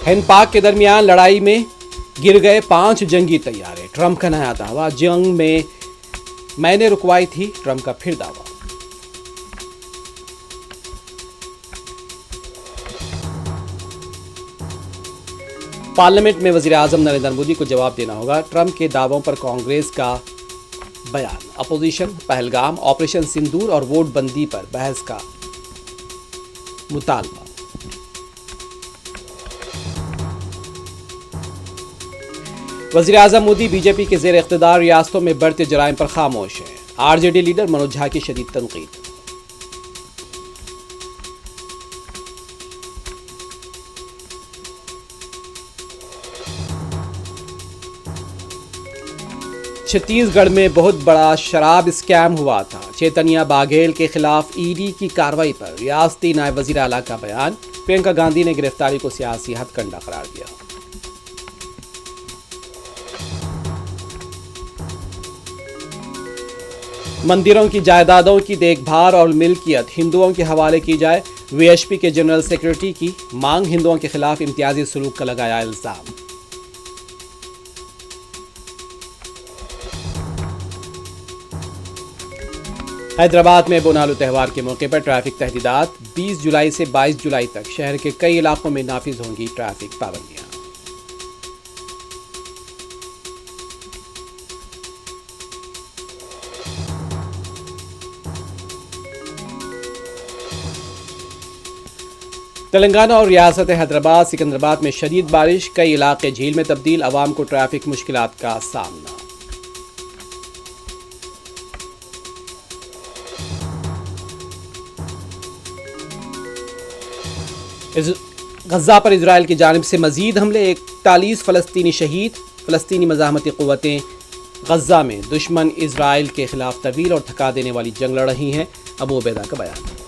ہند پاک کے درمیان لڑائی میں گر گئے 5 جنگی طیارے، ٹرمپ کا نیا دعویٰ، جنگ میں نے رکوائی تھی، ٹرمپ کا پھر دعویٰ۔ پارلیمنٹ میں وزیر اعظم نریندر مودی کو جواب دینا ہوگا، ٹرمپ کے دعووں پر کانگریس کا بیان، اپوزیشن پہلگام، آپریشن سندور اور ووٹ بندی پر بحث کا مطالبہ۔ وزیر اعظم مودی بی جے پی کے زیر اقتدار ریاستوں میں بڑھتے جرائم پر خاموش ہیں، R J D leader Manoj Jha کی شدید تنقید۔ چھتیس گڑھ میں بہت بڑا شراب اسکیم ہوا تھا، چیتنیا باگھیل کے خلاف ای ڈی کی کارروائی پر ریاستی نائب وزیر اعلیٰ کا بیان، پرینکا گاندھی نے گرفتاری کو سیاسی ہتھ کنڈہ قرار دیا۔ مندروں کی جائیدادوں کی دیکھ بھال اور ملکیت ہندوؤں کے حوالے کی جائے، وی ایچ پی کے جنرل سیکرٹری کی مانگ، ہندوؤں کے خلاف امتیازی سلوک کا لگایا الزام۔ حیدرآباد میں بونالو تہوار کے موقع پر ٹریفک تحدیدات، 20 جولائی سے 22 جولائی تک شہر کے کئی علاقوں میں نافذ ہوں گی ٹریفک پابندیاں۔ تلنگانہ اور ریاست حیدرآباد سکندرآباد میں شدید بارش، کئی علاقے جھیل میں تبدیل، عوام کو ٹریفک مشکلات کا سامنا۔ غزہ پر اسرائیل کی جانب سے مزید حملے، 41 فلسطینی شہید، فلسطینی مزاحمتی قوتیں غزہ میں دشمن اسرائیل کے خلاف طویل اور تھکا دینے والی جنگ لڑ رہی ہیں، ابو عبیدہ کا بیان۔